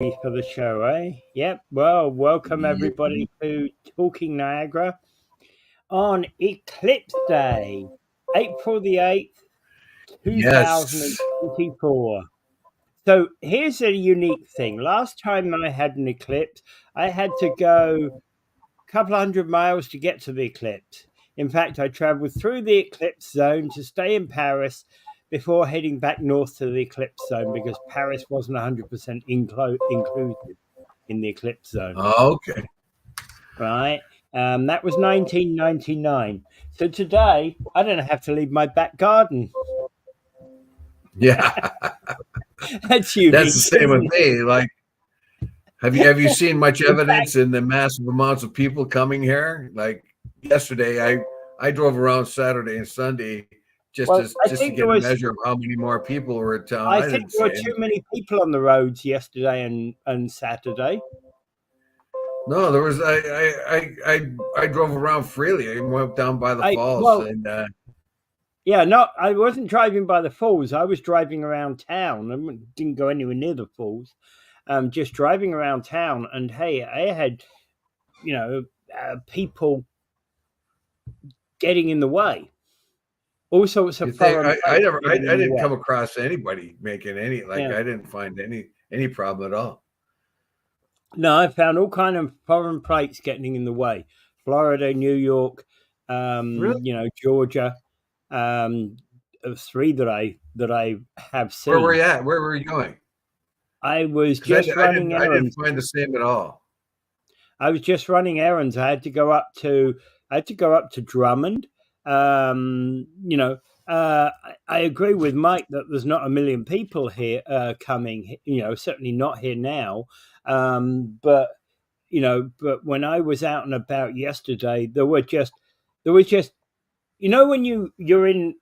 For the show, eh? Yep. Well, welcome Yeah. everybody to Talking Niagara on Eclipse Day, April the 8th, Yes. 2024. So here's a unique thing. Last time I had an eclipse, I had to go a couple hundred miles to get to the eclipse. In fact, I traveled through the eclipse zone to stay in Paris before heading back north to the eclipse zone because Paris wasn't 100% inclusive in the eclipse zone, Okay. right? That was 1999. So today, I don't have to leave my back garden. Yeah. That's That's the unique, same with isn't it? me. Like, have you seen much In fact, evidence in the massive amounts of people coming here? Like yesterday, I drove around Saturday and Sunday just well, to I just to think there get a was, measure of how many more people were in town. I I think didn't there were see too any. many people on the roads yesterday and Saturday. No, there was. I drove around freely. I went down by the I falls, well, and yeah, no, I wasn't driving by the falls. I was driving around town. Didn't go anywhere near the falls. Just driving around town, and hey, I had people getting in the way. All sorts you of think foreign I plates never getting I in the didn't way. come across anybody making any like Yeah. I didn't find any problem at all. No, I found all kind of foreign plates getting in the way. Florida, New York, Really? Georgia. Three that I have Where were seen. you at? Where were you going? I was Because just running I didn't errands. find the same at all. I was just running errands. I had to go up to Drummond. I agree with Mike that there's not a million people here coming. Certainly not here now. But when I was out and about yesterday, there was just when when you're in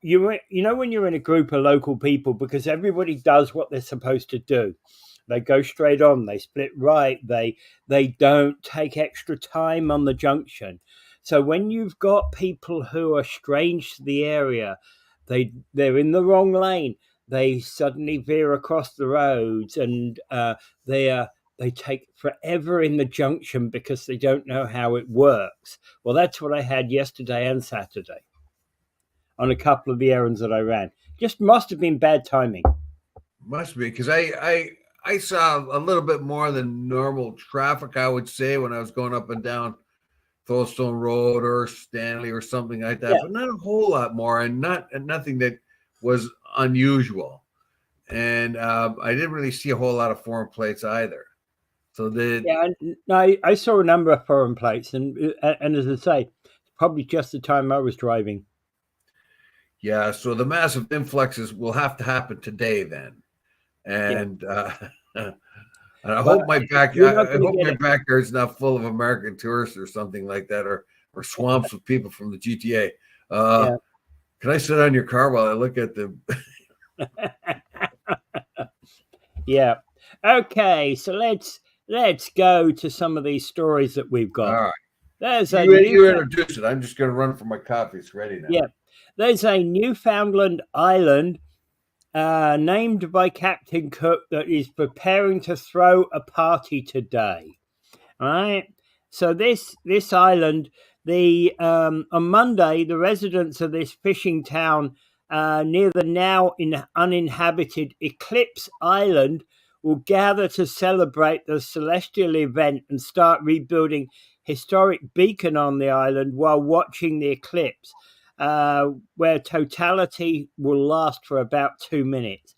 a group of local people, because everybody does what they're supposed to do. They go straight on, they split right, they don't take extra time on the junction. So when you've got people who are strange to the area, they're in the wrong lane, they suddenly veer across the roads, and they take forever in the junction because they don't know how it works. Well, that's what I had yesterday and Saturday on a couple of the errands that I ran. Just must have been bad timing. Must be because I saw a little bit more than normal traffic. I would say when I was going up and down Tholstone Road or Stanley or something like that, Yeah, but not a whole lot more, and nothing that was unusual. And I didn't really see a whole lot of foreign plates either. So the yeah. I saw a number of foreign plates, and as I say, probably just the time I was driving. Yeah, so the massive influxes will have to happen today then, Yeah. and and I Well, hope you're not I going to hope get my it. backyard's not full of American tourists or something like that, or swamps with people from the GTA. Uh, Yeah. can I sit on your car while I look at the? Yeah. Okay, so let's go to some of these stories that we've All got. right, There's a you introduce it. I'm just going to run for my coffee. It's ready now. Yeah, there's a Newfoundland island named by Captain Cook that is preparing to throw a party today. All right. So this island, the on Monday, the residents of this fishing town near the now uninhabited Eclipse Island will gather to celebrate the celestial event and start rebuilding historic beacon on the island while watching the eclipse, where totality will last for about 2 minutes.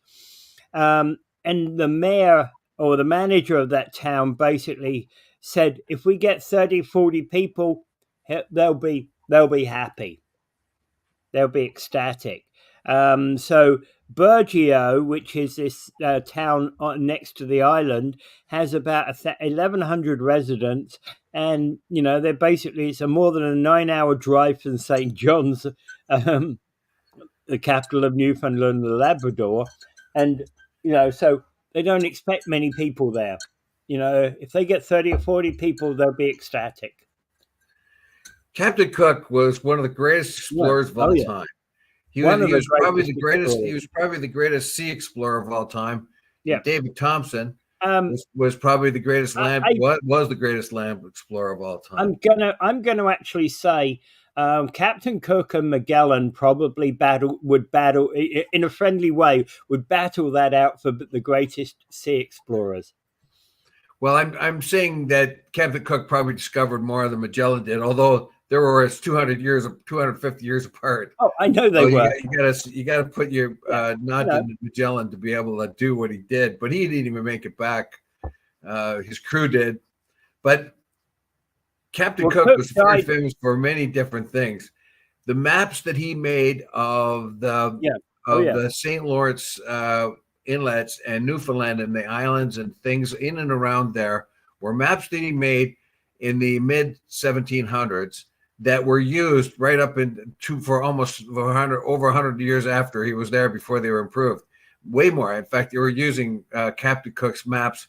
And the mayor or the manager of that town basically said, if we get 30, 40 people, they'll be happy. They'll be ecstatic. So Burgeo, which is this town next to the island, has about 1,100 residents, and they're basically, it's a more than a 9-hour drive from St. John's, um, the capital of Newfoundland and Labrador, and so they don't expect many people there. If they get 30 or 40 people, they'll be ecstatic. Captain Cook was one of the greatest Yeah. explorers of Oh all yeah. time. One of He the was probably greatest the greatest. He explorers. was probably the greatest sea explorer of all time. Yeah. And David Thompson, was probably the greatest land. I, What was the greatest land explorer of all time? I'm gonna actually say Captain Cook and Magellan probably would battle in a friendly way. Would battle that out for the greatest sea explorers. Well, I'm saying that Captain Cook probably discovered more than Magellan did, although there were 250 years apart. Oh, I know they So were. you got to put your nod to Magellan to be able to do what he did, but he didn't even make it back. His crew did, but Captain Cook was very famous for many different things. The maps that he made of the St. Lawrence inlets and Newfoundland and the islands and things in and around there were maps that he made in the mid 1700s that were used right up for almost over 100 years after he was there, before they were improved. Way more. In fact, they were using Captain Cook's maps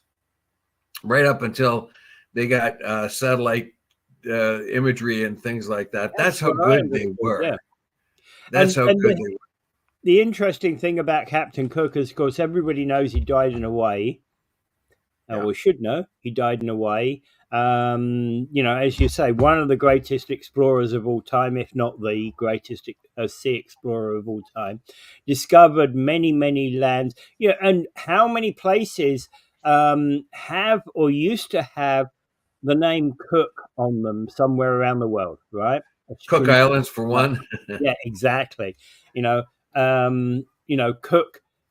right up until they got satellite imagery and things like that. That's how good they were. Yeah. That's how good they were. The interesting thing about Captain Cook is, of course, everybody knows he died in Hawaii. Or should know, he died in Hawaii. As you say, one of the greatest explorers of all time, if not the greatest sea explorer of all time. Discovered many, many lands. And how many places have or used to have the name Cook on them somewhere around the world, right? Cook Islands, for one. Yeah, exactly.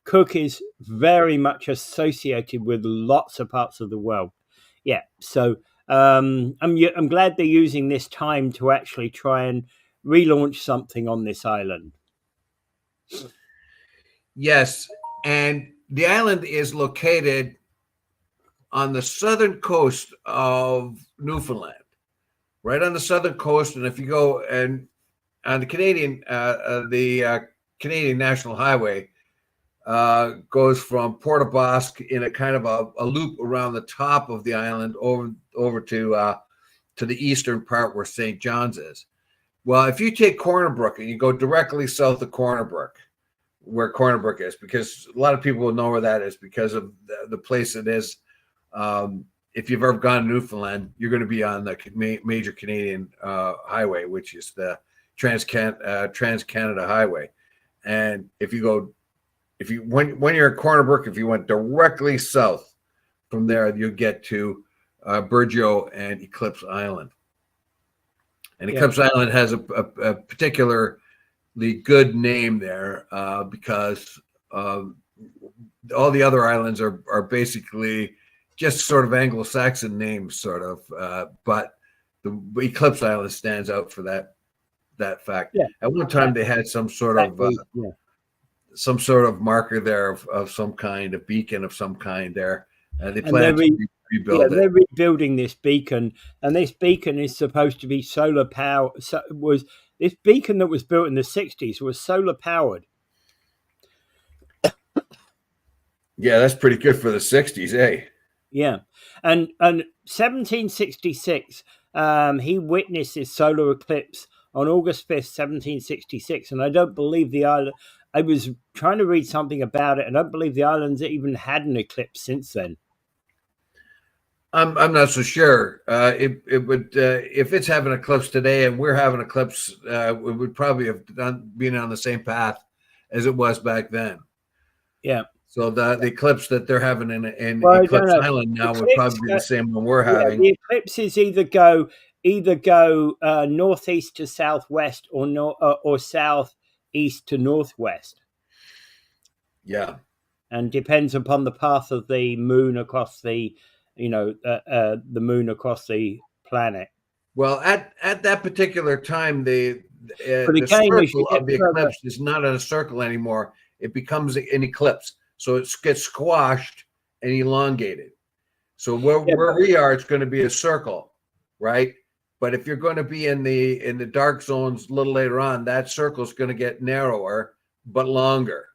Cook is very much associated with lots of parts of the world. Yeah, so I'm glad they're using this time to actually try and relaunch something on this island. Yes, and the island is located on the southern coast of Newfoundland, right on the southern coast. And if you go and on the Canadian National Highway, goes from Port aux Basques in a kind of a loop around the top of the island over to the eastern part where St. John's is. Well, if you take Corner Brook and you go directly south of Corner Brook, where Corner Brook is, because a lot of people will know where that is because of the place it is. If you've ever gone to Newfoundland, you're going to be on the major Canadian highway, which is the Trans-Canada Highway. And when you're at Corner Brook, if you went directly south from there, you'll get to Burgeo and Eclipse Island. And Eclipse Island has a particularly good name there because all the other islands are basically just sort of Anglo-Saxon names, sort of. But the Eclipse Island stands out for that fact. Yeah. At one time, they had some sort of marker there of some kind, a beacon of some kind there. They plan to rebuild it. They're rebuilding this beacon, and this beacon is supposed to be solar power. This beacon that was built in the 60s was solar powered. Yeah, that's pretty good for the 60s, eh? Yeah, and 1766, he witnessed this solar eclipse on August 5th, 1766, and I don't believe the island. I was trying to read something about it. I don't believe the islands even had an eclipse since then. I'm not so sure. It would if it's having an eclipse today and we're having an eclipse, it would probably have been on the same path as it was back then. Yeah. So the eclipse that they're having in Eclipse Island now would probably be the same one we're having. The eclipses either go northeast to southwest or southeast to northwest. Yeah, and depends upon the path of the moon across the moon across the planet. Well, at that particular time, the circle of the eclipse is not a circle anymore. It becomes an eclipse. So it gets squashed and elongated. So where we are, it's going to be a circle, right? But if you're going to be in the dark zones a little later on, that circle is going to get narrower but longer.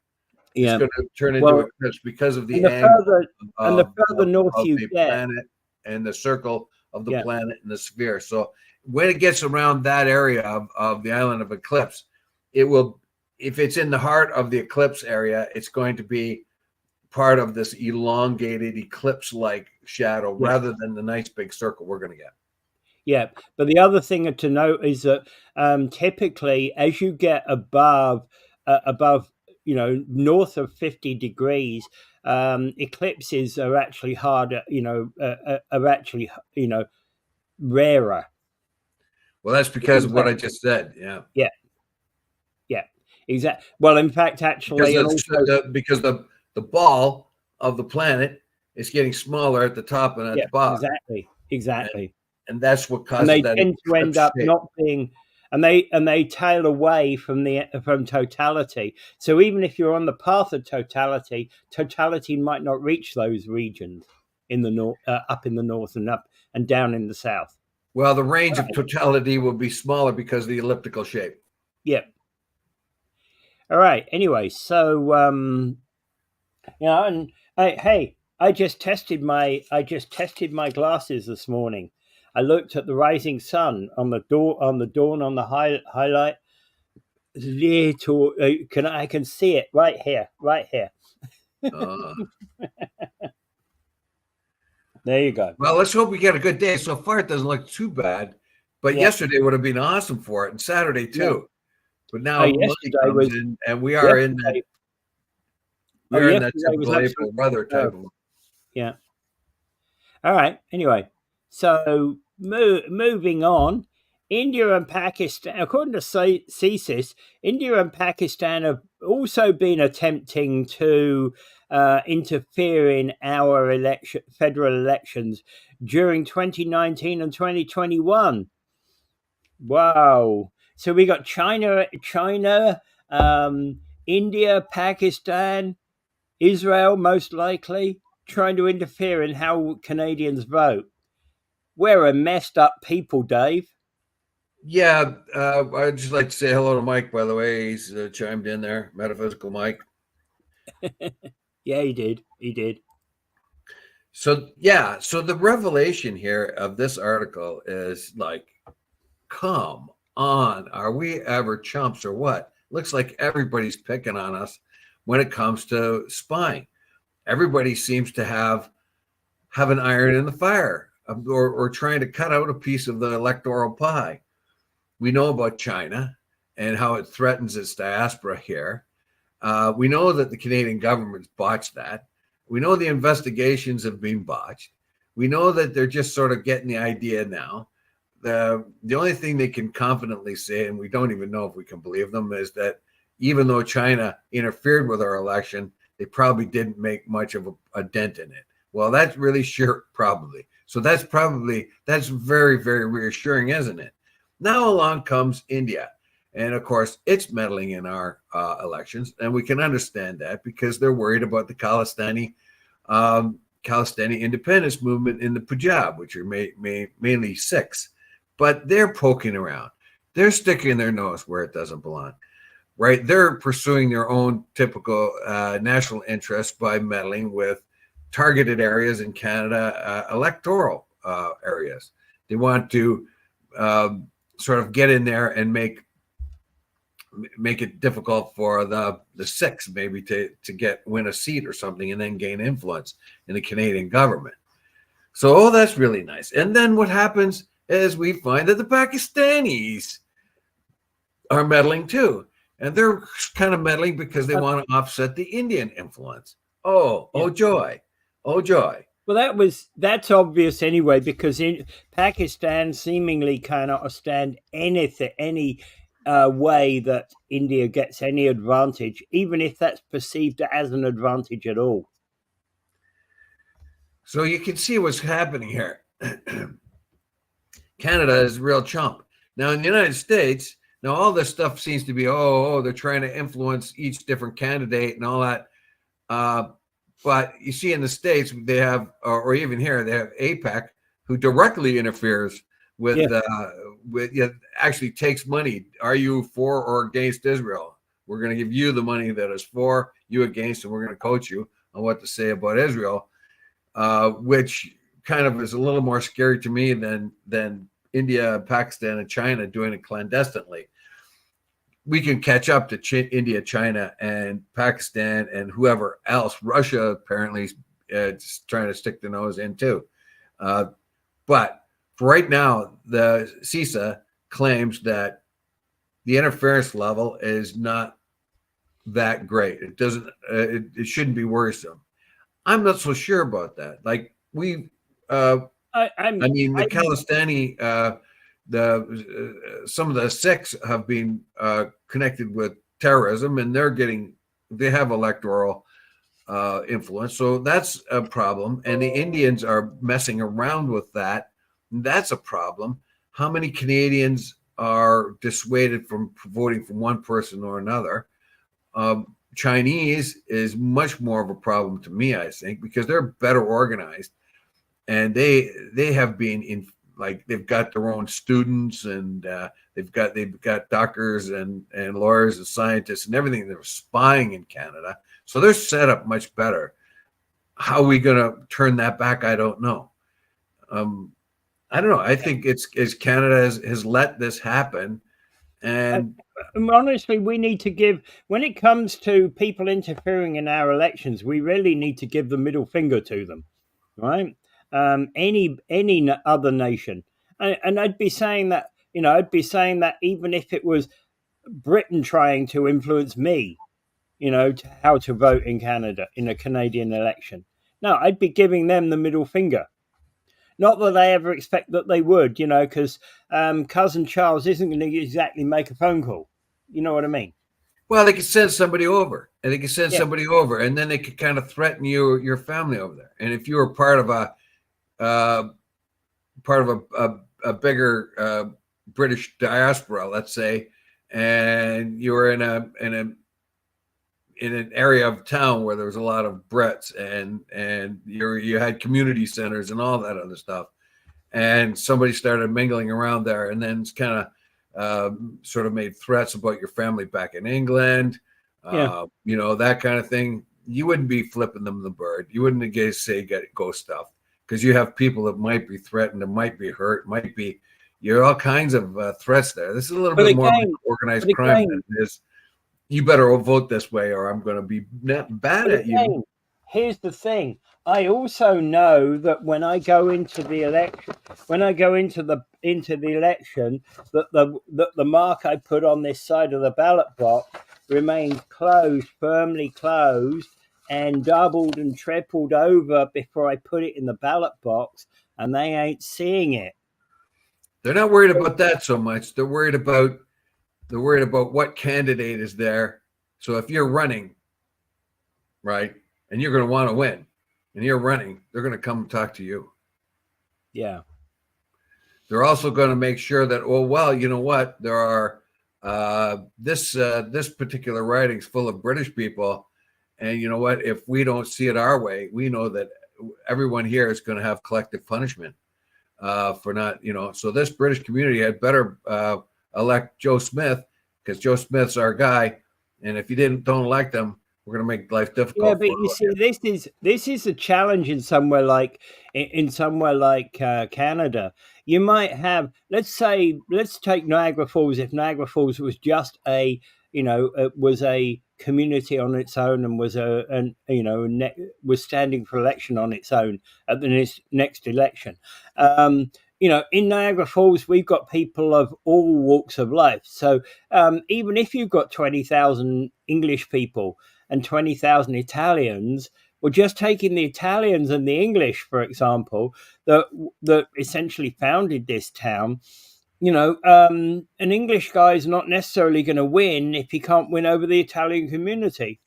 Yeah. It's going to turn into a eclipse because of the angle the further north you get, planet and the circle of the planet and the sphere. So when it gets around that area of the island of Eclipse, it will. If it's in the heart of the eclipse area, it's going to be part of this elongated eclipse-like shadow rather than the nice big circle we're going to get. Yeah, but the other thing to note is that typically, as you get above, north of 50 degrees, eclipses are actually harder. Are actually rarer. Well, that's because of what I just said. Yeah. Yeah. Yeah. Exactly. Well, in fact, actually, because the ball of the planet is getting smaller at the top and at the bottom. Exactly. And that's what causes And they that tend to end up shape. not being, and they tail away from totality. So even if you're on the path of totality, totality might not reach those regions in the north, up in the north, and up and down in the south. Well, the range of totality will be smaller because of the elliptical shape. Yep. All right. Anyway, so and hey, I just tested my glasses this morning. I looked at the rising sun on the dawn on the highlight. Little, I can see it right here. There you go. Well, let's hope we get a good day. So far, it doesn't look too bad, but yesterday would have been awesome for it, and Saturday too. Yeah. But now Monday comes in, and we are in that. We're in that typical April weather type of. Yeah. All right. Anyway, so moving on, India and Pakistan, according to CSIS, India and Pakistan have also been attempting to interfere in our federal elections during 2019 and 2021. Wow. So we got China, India, Pakistan, Israel, most likely, trying to interfere in how Canadians vote. We're a messed up people, Dave. Yeah, I'd just like to say hello to Mike, by the way. He's chimed in there, Metaphysical Mike. Yeah, he did. So, yeah, so the revelation here of this article is like, come on, are we ever chumps or what? Looks like everybody's picking on us when it comes to spying. Everybody seems to have an iron in the fire or trying to cut out a piece of the electoral pie. We know about China and how it threatens its diaspora here. We know that the Canadian government's botched that. We know the investigations have been botched. We know that they're just sort of getting the idea now. The only thing they can confidently say, and we don't even know if we can believe them, is that even though China interfered with our election, they probably didn't make much of a dent in it. Well, that's really sure, probably. So that's very, very reassuring, isn't it? Now along comes India. And of course, it's meddling in our elections. And we can understand that because they're worried about the Khalistani independence movement in the Punjab, which are mainly Sikhs. But they're poking around. They're sticking their nose where it doesn't belong. Right? They're pursuing their own typical national interests by meddling with targeted areas in Canada, electoral areas. They want to sort of get in there and make it difficult for the Sikhs maybe to win a seat or something and then gain influence in the Canadian government. So that's really nice. And then what happens is we find that the Pakistanis are meddling too. And they're kind of meddling because they want to offset the Indian influence. Oh joy. Oh joy. Well, that's obvious anyway, because in Pakistan seemingly cannot stand any way that India gets any advantage, even if that's perceived as an advantage at all. So you can see what's happening here. Canada is a real chump. Now in the United States, now all this stuff seems to be, they're trying to influence each different candidate and all that. But you see in the States, they have, or even here, they have APEC, who directly interferes with actually takes money. Are you for or against Israel? We're going to give you the money that is for, you against, and we're going to coach you on what to say about Israel, which kind of is a little more scary to me than India, Pakistan, and China doing it clandestinely. we can catch up to India, China, and Pakistan, and whoever else. Russia apparently is trying to stick their nose in too. But for right now, the CISA claims that the interference level is not that great. It doesn't. It shouldn't be worrisome. I'm not so sure about that. Like we, I mean, the Khalistani, some of the Sikhs have been connected with terrorism, and they have electoral influence, so that's a problem. And the Indians are messing around with that. That's a problem. How many Canadians are dissuaded from voting for one person or another? Chinese is much more of a problem to me, I think, because they're better organized, and they have been in, like, they've got their own students, and they've got doctors and lawyers and scientists and everything. They're spying in Canada, so they're set up much better. How are we going to turn that back? I don't know. I don't know. I think it's Canada has let this happen. And honestly, we need to give, when it comes to people interfering in our elections, we really need to give the middle finger to them, right? Any other nation, and I'd be saying that, even if it was Britain trying to influence me, to how to vote in Canada in a Canadian election, no, I'd be giving them the middle finger. Not that I ever expect that they would, because Cousin Charles isn't going to exactly make a phone call. You know what I mean? Well, they could send somebody over, and and then they could kind of threaten your family over there. And if you were part of a bigger British diaspora, let's say, and you were in an area of town where there was a lot of Brits, and you had community centers and all that other stuff, and somebody started mingling around there, and then it's kind of sort of made threats about your family back in England, that kind of thing. You wouldn't be flipping them the bird. You wouldn't go stuff, because you have people that might be threatened, that might be hurt, you're all kinds of threats there. This is a little bit more organized crime than it is. You better vote this way, or I'm going to be bad at you. Here's the thing. I also know that when I go into the election, that the mark I put on this side of the ballot box remains closed, firmly closed, and doubled and tripled over before I put it in the ballot box, and they ain't seeing it. They're not worried about that so much. They're worried about what candidate is there. So if you're running, right, and you're going to want to win, and you're running, they're going to come and talk to you. Yeah. They're also going to make sure that, you know what, there are this particular riding's full of British people, and you know what, if we don't see it our way, we know that everyone here is going to have collective punishment for not, so this British community had better elect Joe Smith, because Joe Smith's our guy, and if you don't elect him, we're going to make life difficult. Yeah, but you see, this is a challenge in somewhere like Canada. You might have, let's take Niagara Falls. If Niagara Falls was just was a community on its own, and was was standing for election on its own at the next election. In Niagara Falls, we've got people of all walks of life. So even if you've got 20,000 English people and 20,000 Italians, well, just taking the Italians and the English, for example, that essentially founded this town, an English guy is not necessarily going to win if he can't win over the Italian community.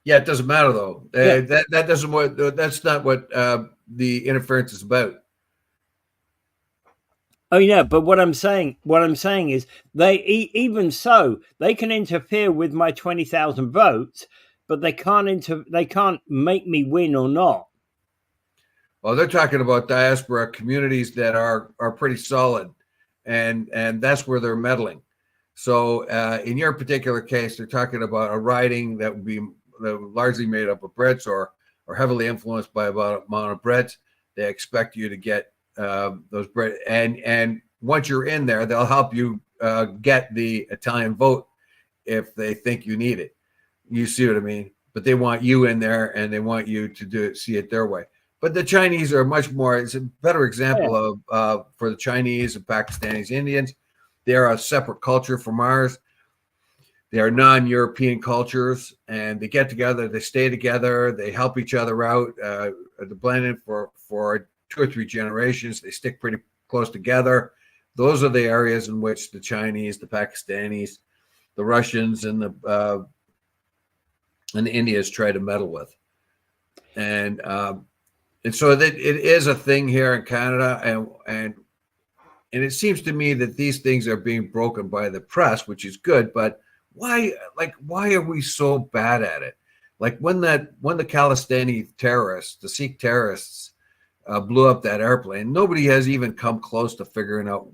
Yeah, it doesn't matter though. That's not what the interference is about. Oh yeah, but what I'm saying is even so they can interfere with my 20,000 votes, but they can't make me win or not. Well, they're talking about diaspora communities that are pretty solid, and that's where they're meddling. So in your particular case, they're talking about a riding that would be largely made up of Brits or heavily influenced by about amount of Brits. They expect you to get those Brit, and once you're in there, they'll help you get the Italian vote if they think you need it. You see what I mean? But they want you in there, and they want you to see it their way. But the Chinese are much more. It's a better example of for the Chinese and Pakistanis, Indians. They are a separate culture from ours. They are non-European cultures, and they get together. They stay together. They help each other out. They're blended for 2 or 3 generations. They stick pretty close together. Those are the areas in which the Chinese, the Pakistanis, the Russians, and the Indians try to meddle with. And so that it is a thing here in Canada, and it seems to me that these things are being broken by the press, which is good. But why are we so bad at it? Like when the Khalistani terrorists, the Sikh terrorists, blew up that airplane, nobody has even come close to figuring out,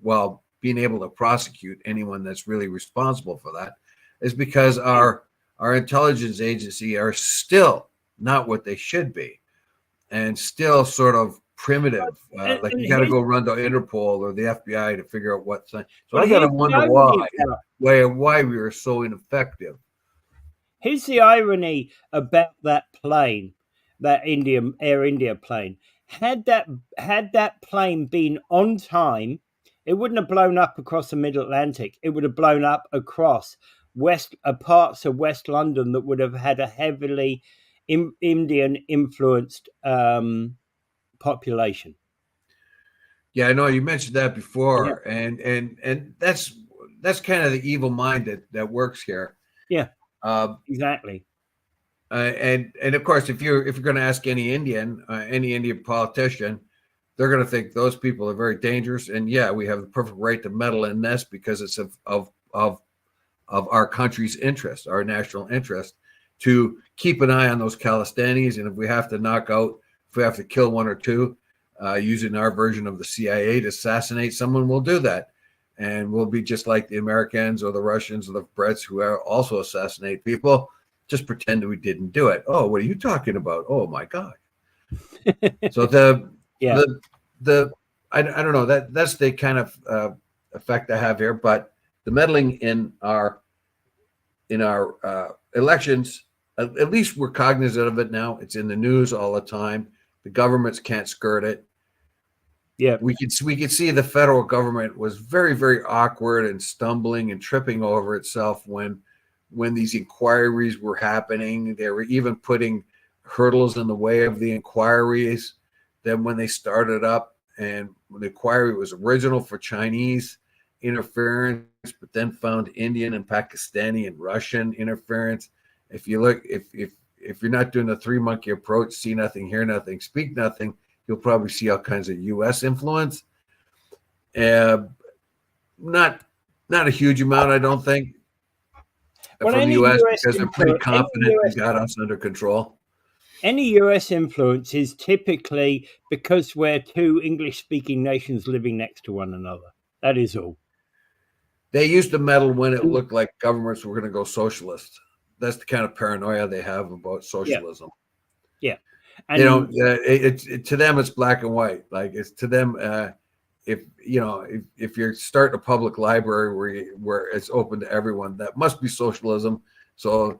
being able to prosecute anyone that's really responsible for that, is because our intelligence agency are still not what they should be, and still sort of primitive. Like you got to go run to Interpol or the FBI to figure out what's. So I got to wonder why we are so ineffective. Here's the irony about that plane, that Air India plane. Had that plane been on time, it wouldn't have blown up across the Mid-Atlantic. It would have blown up across parts of West London that would have had a heavily Indian influenced population. Yeah, I know you mentioned that before, and that's kind of the evil mind that works here. Yeah, exactly. And of course, if you're going to ask any Indian politician, they're going to think those people are very dangerous. And yeah, we have the perfect right to meddle in this because it's of our country's interest, our national interest, to keep an eye on those Khalistanis. And if we have to kill 1 or 2, using our version of the CIA to assassinate someone, we'll do that. And we'll be just like the Americans or the Russians or the Brits who also assassinate people. Just pretend we didn't do it. Oh, what are you talking about? Oh my God. So I don't know, that's the kind of effect I have here. But the meddling in our elections, at least we're cognizant of it now. It's in the news all the time. The governments can't skirt it. Yeah, we could see the federal government was very, very awkward and stumbling and tripping over itself when these inquiries were happening. They were even putting hurdles in the way of the inquiries. Then when they started up, and when the inquiry was original for Chinese interference, but then found Indian and Pakistani and Russian interference. If you look, if you're not doing the 3-monkey approach, see nothing, hear nothing, speak nothing, you'll probably see all kinds of U.S. influence. Not a huge amount, I don't think, from the U.S. because they're pretty confident they got us under control. Any U.S. influence is typically because we're 2 English-speaking nations living next to one another. That is all. They used to meddle when it looked like governments were going to go socialist. That's the kind of paranoia they have about socialism. Yeah. And, to them, it's black and white. Like, it's to them, if you're starting a public library where it's open to everyone, that must be socialism. So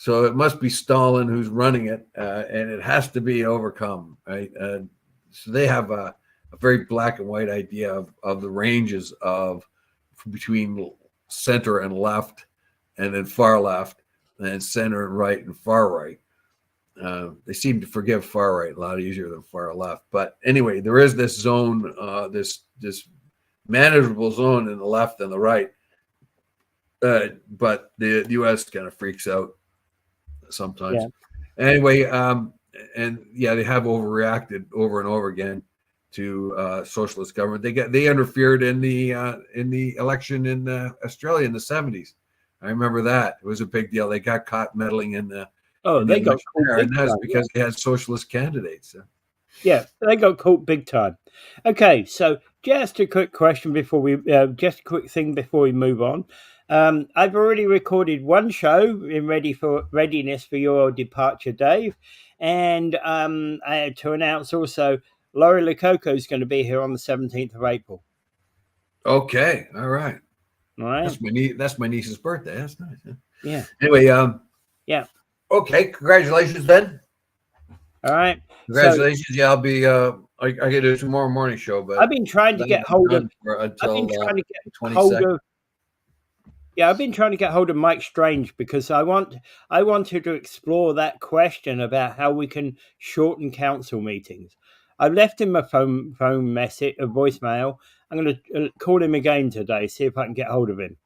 it must be Stalin who's running it, and it has to be overcome, right? So they have a very black and white idea of the ranges of between center and left, and then far left, and then center and right and far right. They seem to forgive far right a lot easier than far left. But anyway, there is this zone, this manageable zone in the left and the right. But the U.S. kind of freaks out sometimes. Yeah. Anyway, they have overreacted over and over again to socialist government. They interfered in the election in Australia in the 70s. I remember that. It was a big deal. They got caught meddling in the they got caught there, and that's because they had socialist candidates. Yeah, they got caught big time. Okay, so just a quick question before we just a quick thing before we move on. I've already recorded 1 show in readiness for your departure, Dave, and to announce also Laurie Lococo is going to be here on the 17th of April. Okay, all right. All right. That's my niece's birthday. That's nice. Yeah. Anyway, Yeah. okay, congratulations, Ben. All right. So Congratulations. Yeah, I'll be. I get a tomorrow morning show, but I've been trying to that'll get be hold of. done for I've been until trying to get the hold 22nd. of. Yeah, I've been trying to get hold of Mike Strange because I wanted to explore that question about how we can shorten council meetings. I've left him a phone message, a voicemail. I'm going to call him again today, see if I can get hold of him.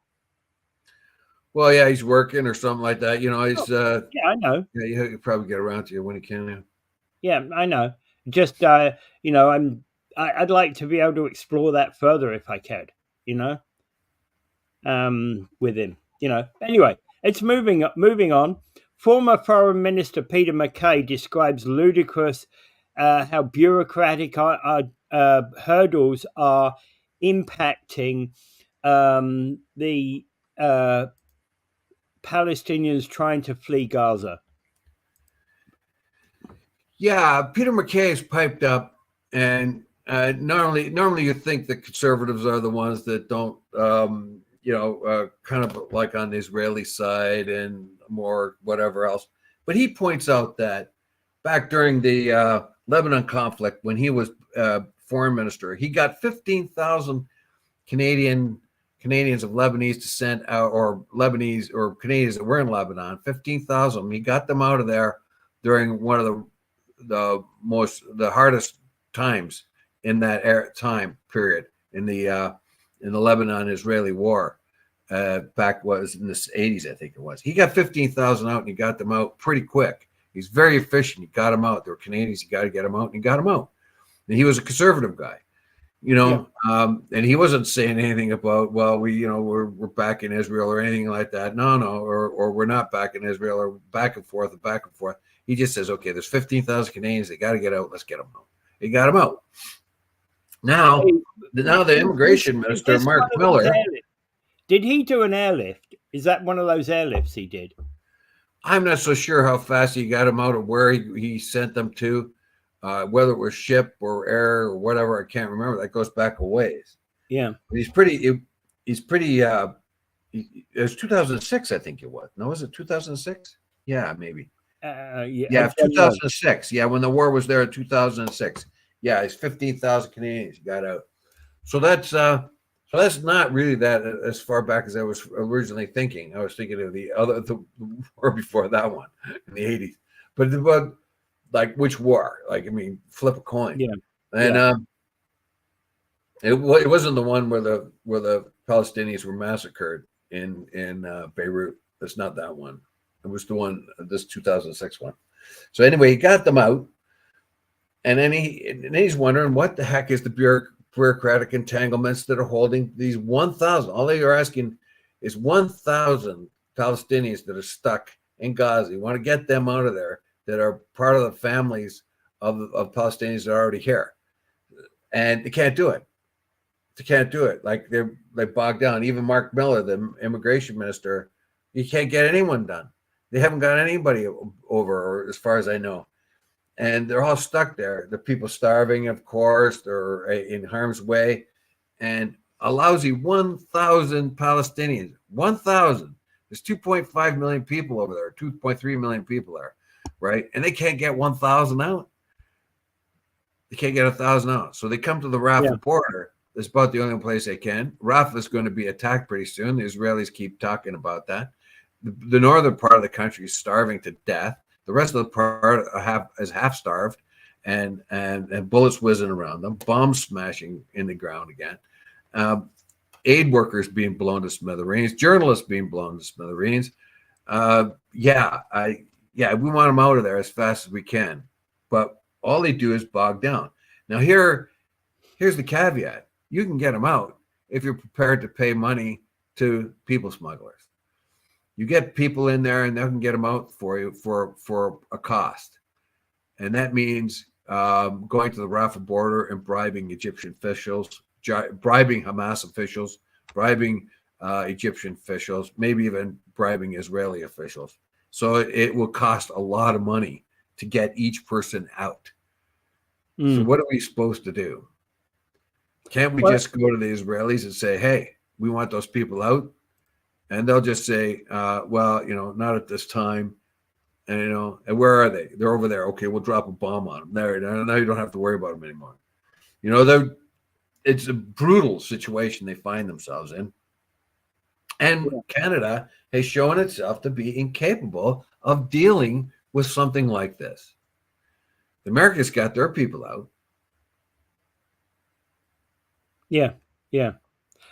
Well, yeah, he's working or something like that. He's Yeah, I know. yeah, he'll probably get around to you when he can. Yeah. Yeah, I know. Just I'd like to be able to explore that further if I could. With him. Anyway, it's moving on. Former Foreign Minister Peter MacKay describes ludicrous how bureaucratic hurdles are impacting the Palestinians trying to flee Gaza. Yeah, Peter MacKay has piped up, and normally you think the conservatives are the ones that don't, kind of like on the Israeli side and more whatever else. But he points out that back during the Lebanon conflict, when he was foreign minister, he got 15,000 Canadians of Lebanese descent, or Lebanese or Canadians that were in Lebanon. 15,000. He got them out of there during one of the hardest times in that time period in the Lebanon Israeli war. Back was in the 80s, I think it was. He got 15,000 out and he got them out pretty quick. He's very efficient. He got them out. They were Canadians. He got to get them out, and he got them out. And he was a conservative guy, and he wasn't saying anything about, well, we're back in Israel or anything like that. No, or we're not back in Israel, or back and forth and back and forth. He just says, okay, there's 15,000 Canadians. They got to get out. Let's get them out. He got them out. Now the immigration minister, Mark Miller. Did he do an airlift? Is that one of those airlifts he did? I'm not so sure how fast he got them out or where he sent them to, whether it was ship or air or whatever. I can't remember. That goes back a ways. Yeah. He's pretty. It was 2006, I think it was. No, was it 2006? Yeah, maybe. Yeah, 2006. Yeah, when the war was there in 2006. Yeah, it's 15,000 Canadians got out. So that's not really that as far back as I was originally thinking. I was thinking of the war before that one in the 80s. But like which war? Like, I mean, flip a coin. Yeah. And it wasn't the one where the Palestinians were massacred in Beirut. It's not that one. It was the one, this 2006 one. So anyway, he got them out, and then he's wondering what the heck is the bureaucratic entanglements that are holding these 1,000. All they are asking is 1,000 Palestinians that are stuck in Gaza. You want to get them out of there, that are part of the families of Palestinians that are already here, and they can't do it. They can't do it. Like they bogged down. Even Mark Miller, the immigration minister, he can't get anyone done. They haven't got anybody over, or as far as I know. And they're all stuck there. The people starving, of course, they're in harm's way. And a lousy 1,000 Palestinians, 1,000. There's 2.5 million people over there, 2.3 million people there, right? And they can't get 1,000 out. They can't get 1,000 out. So they come to the Rafah border. That's about the only place they can. Rafah is going to be attacked pretty soon. The Israelis keep talking about that. The northern part of the country is starving to death. The rest of the part is half starved, and bullets whizzing around them, bombs smashing in the ground again, aid workers being blown to smithereens, journalists being blown to smithereens. We want them out of there as fast as we can, but all they do is bog down. Now here's the caveat: you can get them out if you're prepared to pay money to people smugglers. You get people in there and they can get them out for you for a cost. And that means going to the Rafah border and bribing Egyptian officials, bribing Hamas officials, bribing Egyptian officials, maybe even bribing Israeli officials. So it will cost a lot of money to get each person out. So what are we supposed to do? Can't we just go to the Israelis and say, hey, we want those people out? And they'll just say, well, not at this time. And, and where are they? They're over there. Okay, we'll drop a bomb on them. There, now you don't have to worry about them anymore. It's a brutal situation they find themselves in. And Canada has shown itself to be incapable of dealing with something like this. The Americans got their people out. Yeah.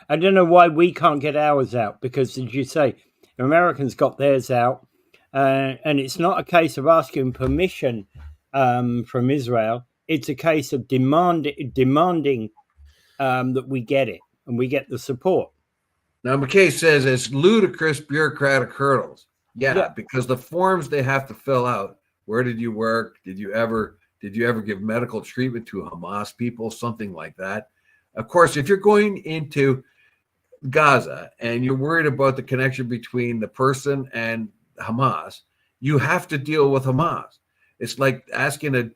I don't know why we can't get ours out, because, as you say, the Americans got theirs out. And it's not a case of asking permission from Israel. It's a case of demanding that we get it and we get the support. Now, McKay says it's ludicrous bureaucratic hurdles. Yeah, because the forms they have to fill out. Where did you work? Did you ever give medical treatment to Hamas people? Something like that. Of course, if you're going into Gaza and you're worried about the connection between the person and Hamas, you have to deal with Hamas. It's like asking a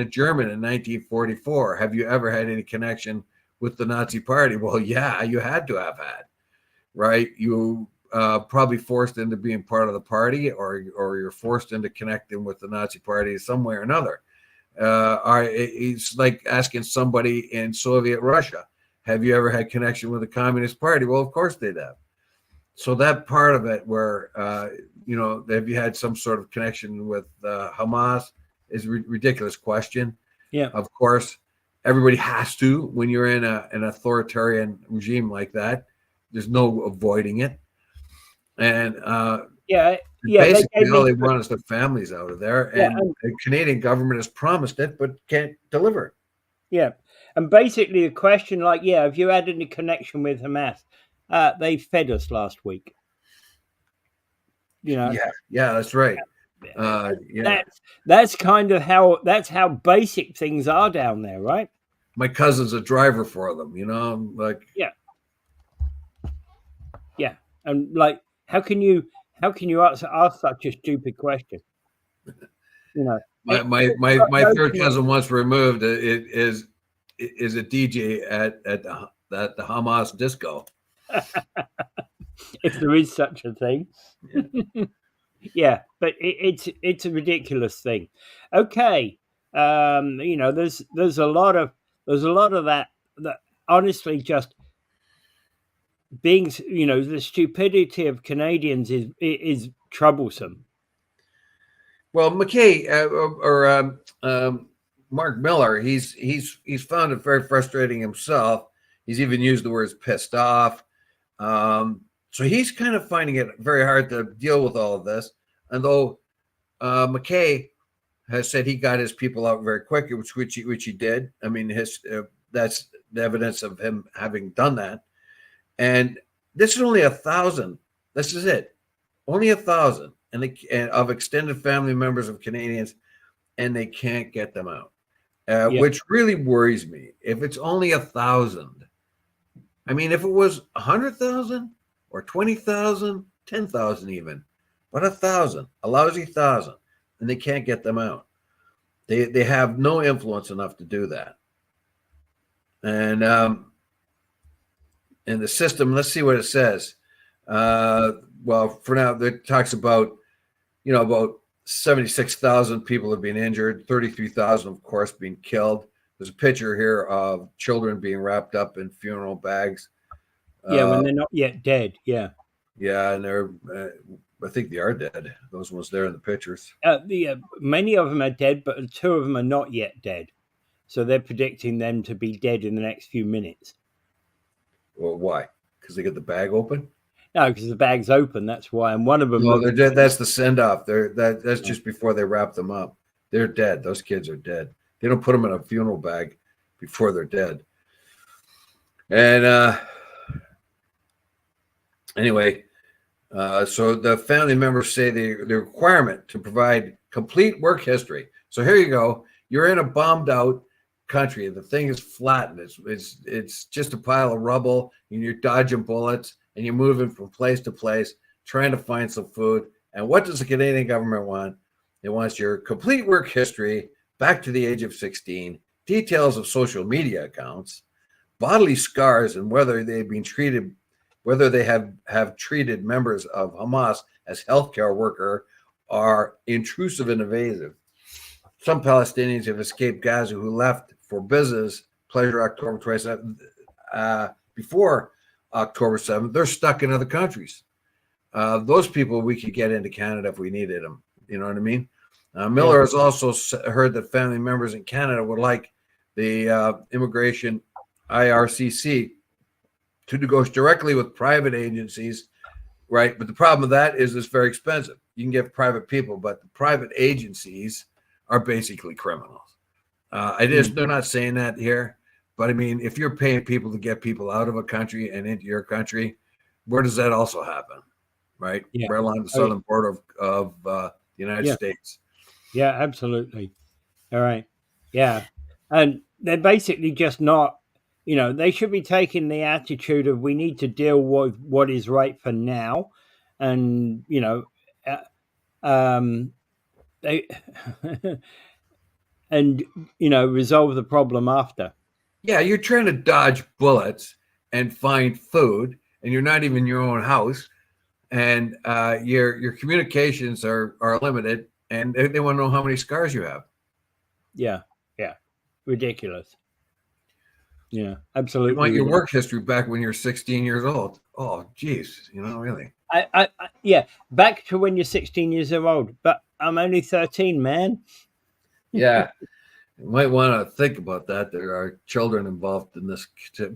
German in 1944, have you ever had any connection with the Nazi Party? Well, yeah, you had to have had, right? You probably forced into being part of the party, or you're forced into connecting with the Nazi Party some way or another. It's like asking somebody in Soviet Russia, have you ever had connection with the Communist Party? Well, of course they'd have. So that part of it where, have you had some sort of connection with Hamas is a ridiculous question. Yeah. Of course, everybody has to when you're in an authoritarian regime like that. There's no avoiding it. And basically all they want is their families out of there. And the Canadian government has promised it, but can't deliver. Yeah. And basically the question, have you had any connection with Hamas? They fed us last week. Yeah, that's right. That's kind of how basic things are down there, right? My cousin's a driver for them, yeah, and how can you ask such a stupid question? My third cousin once removed it is a DJ at the Hamas disco. If there is such a thing. Yeah, but it's a ridiculous thing. Okay. There's a lot of that honestly just being, the stupidity of Canadians is troublesome. Well, McKay Mark Miller, he's found it very frustrating himself. He's even used the words pissed off. So he's kind of finding it very hard to deal with all of this. And though McKay has said he got his people out very quick, which he did. I mean, that's the evidence of him having done that. And this is only 1,000. This is it, only 1,000, and of extended family members of Canadians, and they can't get them out, which really worries me. If it's only 1,000, I mean, if it was 100,000 or 20,000, 10,000 even, but 1,000, a lousy 1,000, and they can't get them out. They have no influence enough to do that. And the system, let's see what it says. Well, for now, it talks about, about 76,000 people have been injured, 33,000, of course, being killed. There's a picture here of children being wrapped up in funeral bags. When they're not yet dead. Yeah. Yeah, and they're, I think they are dead. Those ones there in the pictures. Many of them are dead, but 2 of them are not yet dead. So they're predicting them to be dead in the next few minutes. Well, why? Because they get the bag open? No, because the bag's open. That's why. And one of them. No, they're dead. That's the send off. That's just before they wrap them up. They're dead. Those kids are dead. They don't put them in a funeral bag before they're dead. And anyway, so the family members say the requirement to provide complete work history. So here you go. You're in a bombed out country. The thing is flattened. It's just a pile of rubble, and you're dodging bullets, and you're moving from place to place, trying to find some food. And what does the Canadian government want? It wants your complete work history back to the age of 16, details of social media accounts, bodily scars and whether they have treated members of Hamas as healthcare worker are intrusive and invasive. Some Palestinians have escaped Gaza who left for business, pleasure October 27th. Before October 7th, they're stuck in other countries. Those people we could get into Canada if we needed them. You know what I mean? Miller has also heard that family members in Canada would like the immigration IRCC to negotiate directly with private agencies, right? But the problem with that is it's very expensive. You can get private people, but the private agencies are basically criminals. They're not saying that here, but I mean, if you're paying people to get people out of a country and into your country, where does that also happen, right? Yeah. Right along the southern border of the United States. Yeah, absolutely. All right. Yeah. And they're basically just not, they should be taking the attitude of we need to deal with what is right for now. And, they and resolve the problem after. Yeah, you're trying to dodge bullets and find food, and you're not even in your own house, and your communications are limited, and they want to know how many scars you have. Yeah, ridiculous. Yeah, absolutely. You want your work history back when you're 16 years old. Oh, geez, really. Yeah, back to when you're 16 years old, but I'm only 13, man. Yeah, you might want to think about that. There are children involved in this,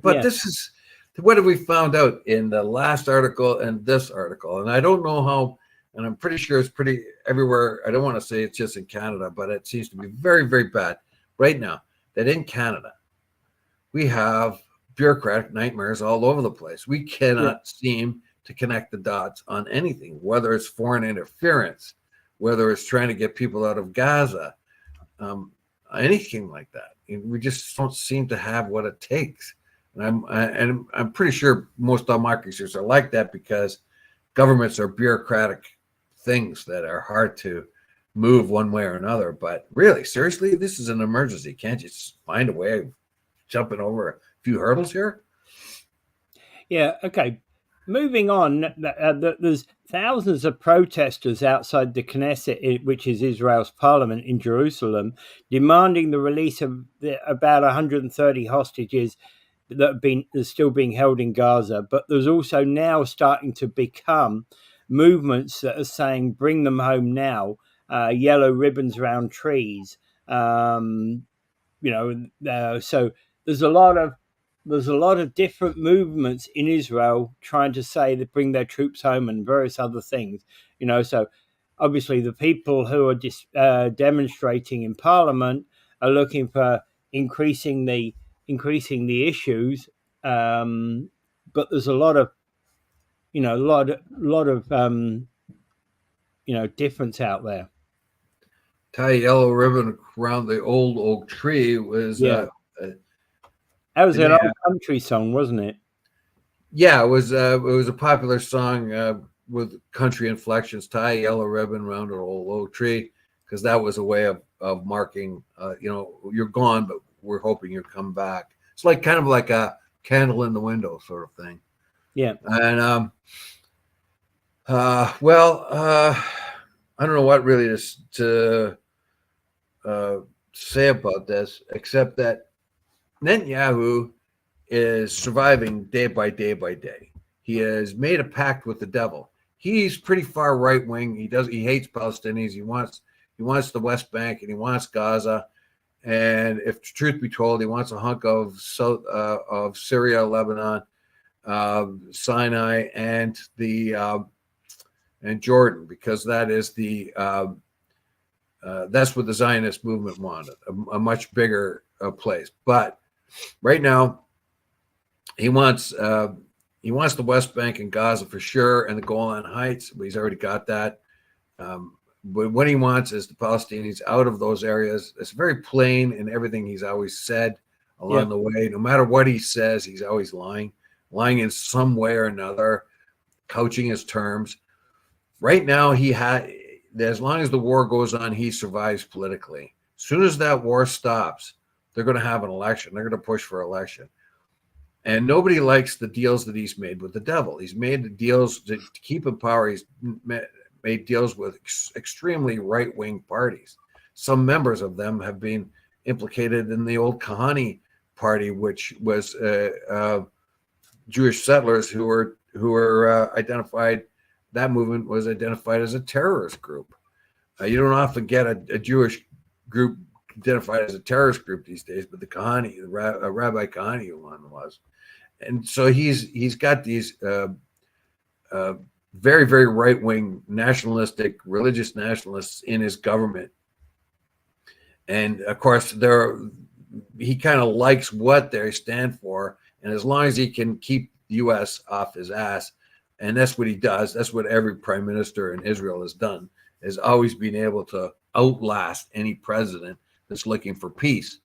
but this is what have we found out in the last article and this article, and I don't know how, and I'm pretty sure it's pretty everywhere. I don't want to say it's just in Canada, but it seems to be very, very bad right now that in Canada we have bureaucratic nightmares all over the place. We cannot seem to connect the dots on anything, whether it's foreign interference, whether it's trying to get people out of Gaza, anything like that. We just don't seem to have what it takes. And I'm pretty sure most democracies are like that because governments are bureaucratic things that are hard to move one way or another. But really, seriously, this is an emergency. Can't you just find a way of jumping over a few hurdles here? Yeah, okay. Moving on, there's thousands of protesters outside the Knesset, which is Israel's parliament in Jerusalem, demanding the release of about 130 hostages that are still being held in Gaza. But there's also now starting to become movements that are saying, bring them home now, yellow ribbons around trees. So there's a lot of different movements in Israel trying to say that bring their troops home and various other things, So obviously the people who are demonstrating in Parliament are looking for increasing the issues, but there's a lot of difference out there. Tie a yellow ribbon around the old oak tree was that was an old country song, wasn't it? Yeah, it was a popular song with country inflections. Tie a yellow ribbon around an old oak tree, because that was a way of marking, you're gone, but we're hoping you'll come back. It's like kind of like a candle in the window sort of thing. Yeah. And I don't know what really to say about this, except that Netanyahu is surviving day by day by day. He has made a pact with the devil. He's pretty far right wing. He hates Palestinians. He wants the West Bank and he wants Gaza. And if truth be told, he wants a hunk of Syria, Lebanon, Sinai, and and Jordan, because that is that's what the Zionist movement wanted, a much bigger place. But right now, he wants the West Bank and Gaza for sure, and the Golan Heights. But he's already got that. But what he wants is the Palestinians out of those areas. It's very plain in everything he's always said along the way. No matter what he says, he's always lying in some way or another, couching his terms. Right now, as long as the war goes on, he survives politically. As soon as that war stops, they're going to have an election. They're going to push for election. And nobody likes the deals that he's made with the devil. He's made the deals to keep in power. He's made deals with extremely right-wing parties. Some members of them have been implicated in the old Kahani party, which was Jewish settlers who were identified. That movement was identified as a terrorist group. You don't often get a Jewish group identified as a terrorist group these days, but the Kahani, Rabbi Kahani one was. And so he's got these very, very right-wing nationalistic, religious nationalists in his government. And of course, he kind of likes what they stand for. And as long as he can keep the U.S. off his ass, and that's what he does, that's what every prime minister in Israel has done, has always been able to outlast any president that's looking for peace.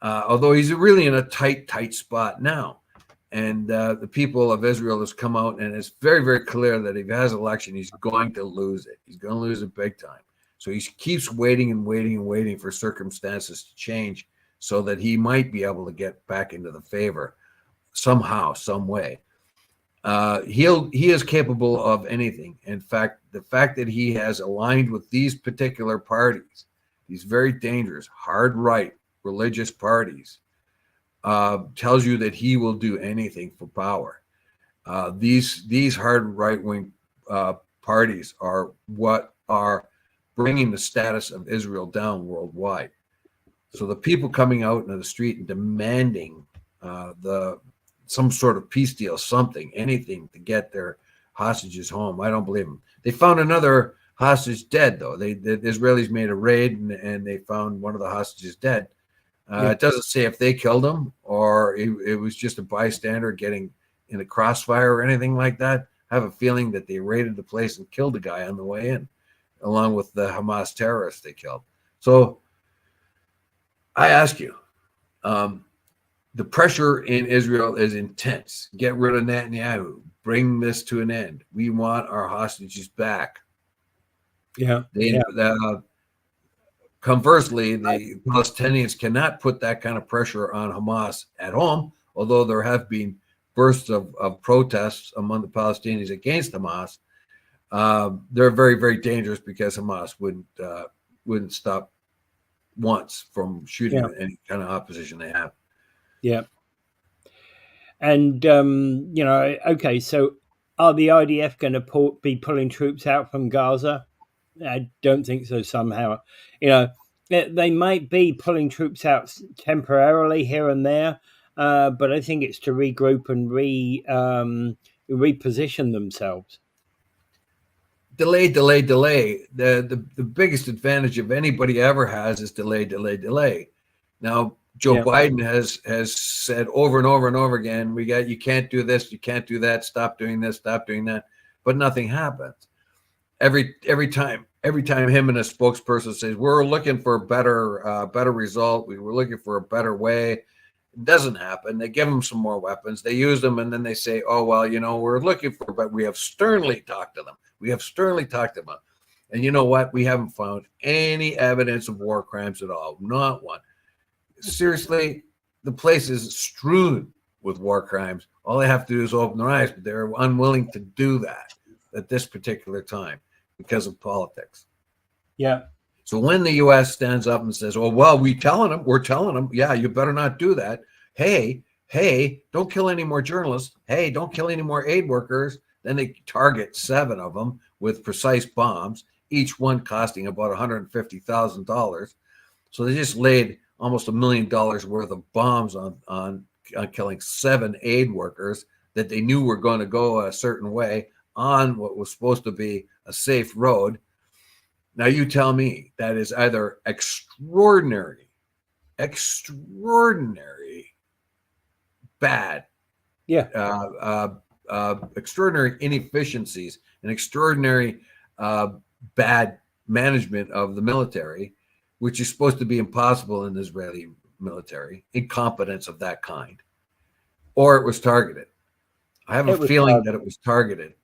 Although he's really in a tight spot now. And the people of Israel has come out, and it's very, very clear that if he has an election, he's going to lose it. He's going to lose it big time. So he keeps waiting and waiting and waiting for circumstances to change so that he might be able to get back into the favor somehow, some way. He is capable of anything. In fact, the fact that he has aligned with these particular parties, these very dangerous, hard right religious parties, tells you that he will do anything for power. These hard right-wing parties are what are bringing the status of Israel down worldwide. So the people coming out into the street and demanding some sort of peace deal, anything to get their hostages home, I don't believe them. They found another hostage dead, though. The Israelis made a raid and they found one of the hostages dead. It doesn't say if they killed him or it was just a bystander getting in a crossfire or anything like that. I have a feeling that they raided the place and killed the guy on the way in, along with the Hamas terrorists they killed. So I ask you, the pressure in Israel is intense. Get rid of Netanyahu. Bring this to an end. We want our hostages back. Conversely, the Palestinians cannot put that kind of pressure on Hamas at home, although there have been bursts of protests among the Palestinians against Hamas. They're very, very dangerous because Hamas wouldn't stop once from shooting any kind of opposition they have. Yeah. And, okay, so are the IDF going to be pulling troops out from Gaza? I don't think so somehow. They might be pulling troops out temporarily here and there, but I think it's to regroup and reposition themselves. Delay. The biggest advantage of anybody ever has is delay. Now, Joe Biden has said over and over and over again, you can't do this, you can't do that, stop doing this, stop doing that, but nothing happens. Every time him and his spokesperson says we're looking for a better result, we were looking for a better way, it doesn't happen. They give them some more weapons, they use them, and then they say, oh well, we're looking for, but we have sternly talked to them. And you know what? We haven't found any evidence of war crimes at all, not one. Seriously, the place is strewn with war crimes. All they have to do is open their eyes, but they're unwilling to do that at this particular time because of politics. Yeah. So when the U.S. stands up and says, "Oh well, we're telling them, yeah, you better not do that. Hey, don't kill any more journalists. Hey, don't kill any more aid workers." Then they target 7 of them with precise bombs, each one costing about $150,000. So they just laid almost $1 million worth of bombs on killing 7 aid workers that they knew were going to go a certain way on what was supposed to be a safe road. Now you tell me that is either extraordinary bad, extraordinary inefficiencies and extraordinary bad management of the military, which is supposed to be impossible in the Israeli military, incompetence of that kind, or it was targeted. I have a feeling that it was targeted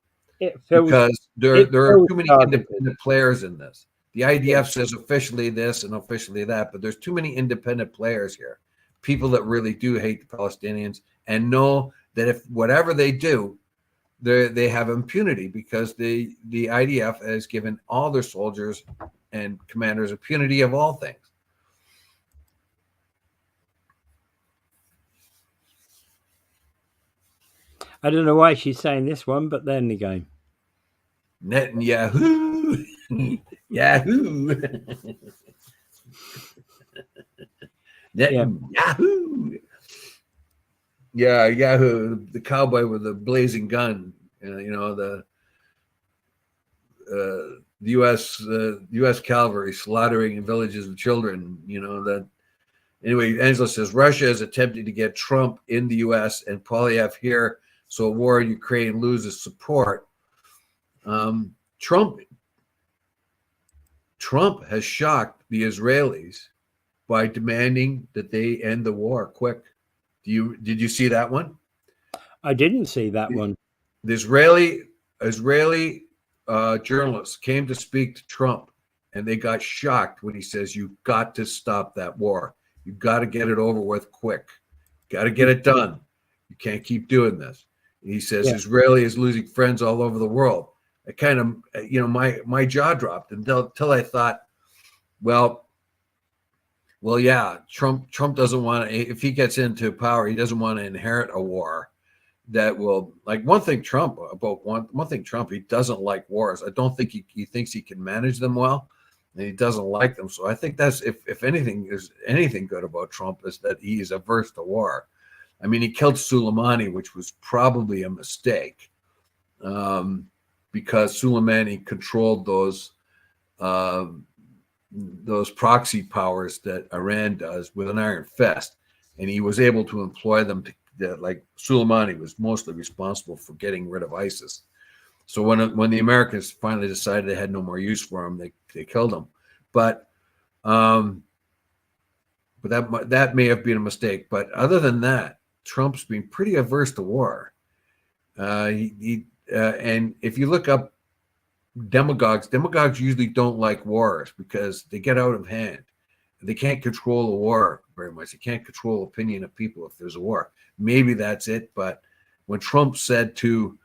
because there are too many independent players in this. The IDF says officially this and officially that, but there's too many independent players here, people that really do hate the Palestinians and know that if whatever they do, they have impunity, because the IDF has given all their soldiers and commanders impunity of all things. I don't know why she's saying this one, but then again. Netanyahu. Yahoo. Netanyahu. Yeah, Yahoo, the cowboy with the blazing gun. The U.S. cavalry slaughtering villages of children. That. Anyway, Angela says Russia is attempting to get Trump in the U.S. and Poilievre here, so a war in Ukraine loses support. Trump has shocked the Israelis by demanding that they end the war quick. Did you see that one? I didn't see that one. The Israeli journalists came to speak to Trump, and they got shocked when he says, "You've got to stop that war. You've got to get it over with quick. Got to get it done. You can't keep doing this." And he says, Israeli is losing friends all over the world. I kind of, my jaw dropped until I thought, well, yeah, Trump doesn't want to, if he gets into power, he doesn't want to inherit a war that will, like, one thing Trump, he doesn't like wars. I don't think he thinks he can manage them well, and he doesn't like them. So I think that's, if anything is anything good about Trump, is that he is averse to war. I mean, he killed Soleimani, which was probably a mistake, because Soleimani controlled those proxy powers that Iran does with an iron fist, and he was able to employ them like Soleimani was mostly responsible for getting rid of ISIS. So when the Americans finally decided they had no more use for him, they killed him. But that may have been a mistake. But other than that, Trump's been pretty averse to war. And if you look up demagogues usually don't like wars because they get out of hand. They can't control a war very much. They can't control opinion of people if there's a war. Maybe that's it. But when Trump said to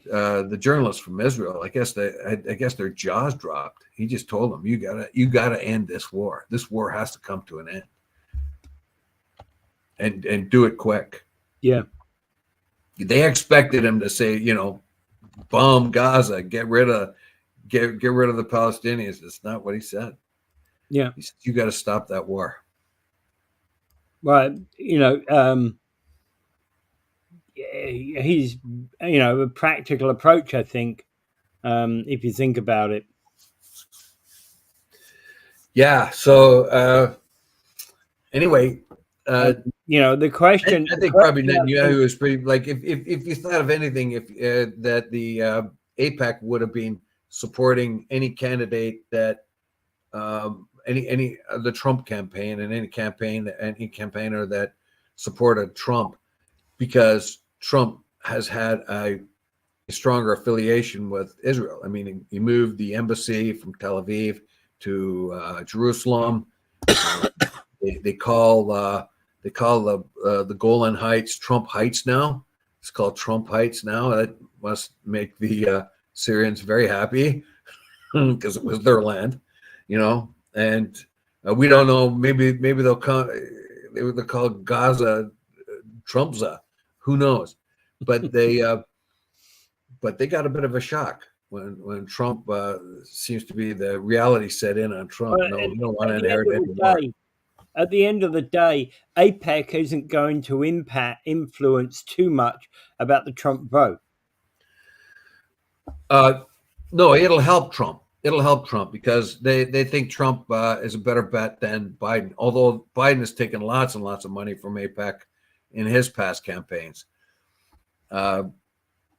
the journalists from Israel, I guess their jaws dropped. He just told them, you gotta end this war. This war has to come to an end, and do it quick. Yeah. They expected him to say, bomb Gaza, get rid of the Palestinians. That's not what he said. Yeah. He said, you got to stop that war. Well, he's, a practical approach, I think, if you think about it. Yeah. So anyway, the question. I think probably Netanyahu is pretty, like, if you thought of anything, that the AIPAC would have been supporting any candidate that any the Trump campaign, and any campaigner that supported Trump, because Trump has had a stronger affiliation with Israel. I mean, he moved the embassy from Tel Aviv to Jerusalem. They call the Golan Heights Trump Heights now. It's called Trump Heights now. That must make the Syrians very happy because it was their land, And we don't know. Maybe they'll call Gaza Trumpza. Who knows? But they got a bit of a shock when Trump seems to be, the reality set in on Trump. Well, no, we don't want to inherit anymore. At the end of the day, AIPAC isn't going to influence too much about the Trump vote. No, it'll help Trump. It'll help Trump because they think Trump is a better bet than Biden. Although Biden has taken lots and lots of money from AIPAC in his past campaigns.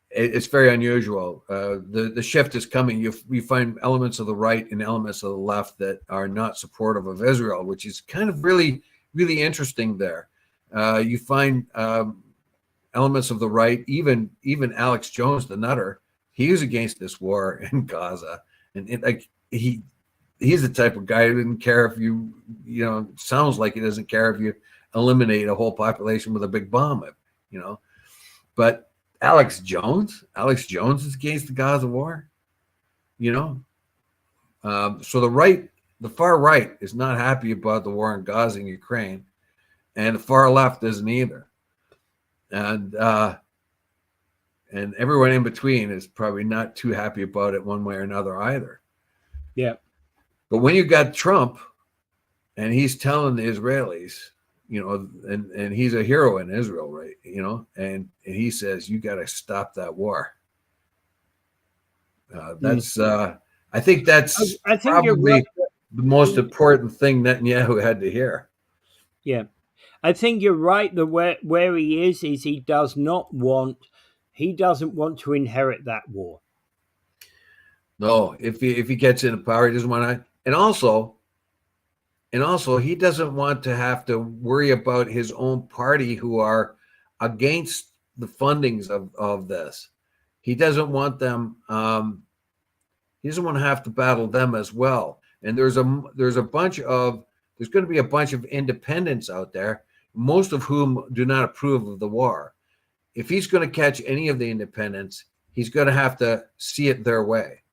It's very unusual. The shift is coming. You find elements of the right and elements of the left that are not supportive of Israel, which is kind of really, really interesting there. You find elements of the right, even Alex Jones, the nutter, he was against this war in Gaza. And he's the type of guy who didn't care if sounds like he doesn't care if you eliminate a whole population with a big bomb. But Alex Jones is against the Gaza war, so the far right is not happy about the war in Gaza and Ukraine, and the far left isn't either. And everyone in between is probably not too happy about it one way or another either. Yeah. But when you got Trump and he's telling the Israelis, and he's a hero in Israel, right? And he says, you got to stop that war. I think that's I think probably right. the most important thing Netanyahu had to hear. Yeah. I think you're right that where he is he doesn't want to inherit that war. No, if he gets into power, he doesn't want to. And also, he doesn't want to have to worry about his own party who are against the fundings of this. He doesn't want them. He doesn't want to have to battle them as well. And there's going to be a bunch of independents out there, most of whom do not approve of the war. If he's going to catch any of the independents, he's going to have to see it their way.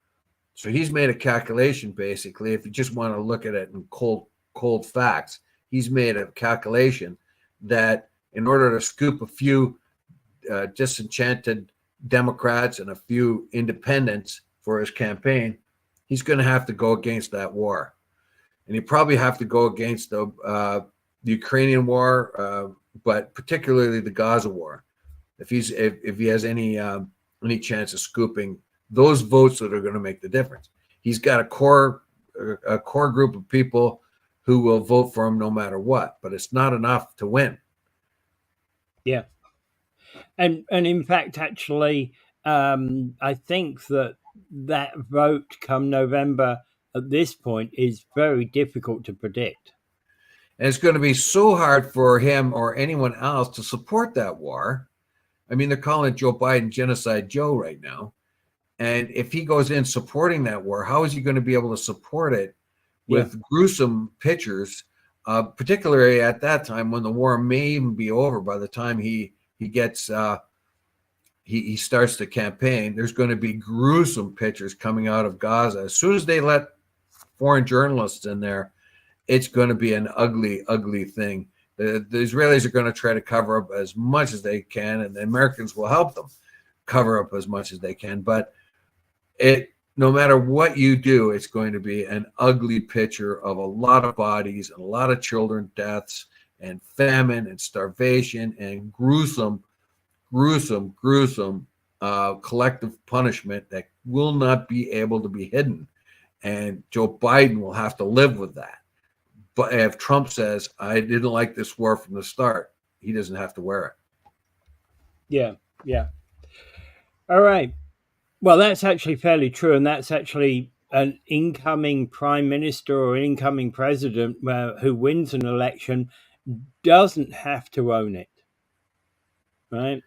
So he's made a calculation, basically. If you just want to look at it in cold facts, he's made a calculation that in order to scoop a few disenchanted Democrats and a few independents for his campaign, he's going to have to go against that war. And he probably have to go against the Ukrainian war, but particularly the Gaza war, if he has any chance of scooping those votes that are going to make the difference. He's got a core group of people who will vote for him no matter what, but it's not enough to win. Yeah. And in fact, actually, I think that vote come November at this point is very difficult to predict. And it's going to be so hard for him or anyone else to support that war. I mean, they're calling Joe Biden Genocide Joe right now. And if he goes in supporting that war, how is he going to be able to support it with gruesome pictures, particularly at that time when the war may even be over by the time he gets he starts the campaign? There's going to be gruesome pictures coming out of Gaza. As soon as they let foreign journalists in there, it's going to be an ugly, ugly thing. The Israelis are going to try to cover up as much as they can, and the Americans will help them cover up as much as they can. But no matter what you do, it's going to be an ugly picture of a lot of bodies and a lot of children deaths and famine and starvation and gruesome collective punishment that will not be able to be hidden. And Joe Biden will have to live with that. But if Trump says, I didn't like this war from the start, he doesn't have to wear it. Yeah. All right. Well, that's actually fairly true. And that's actually an incoming prime minister or incoming president who wins an election doesn't have to own it. Right?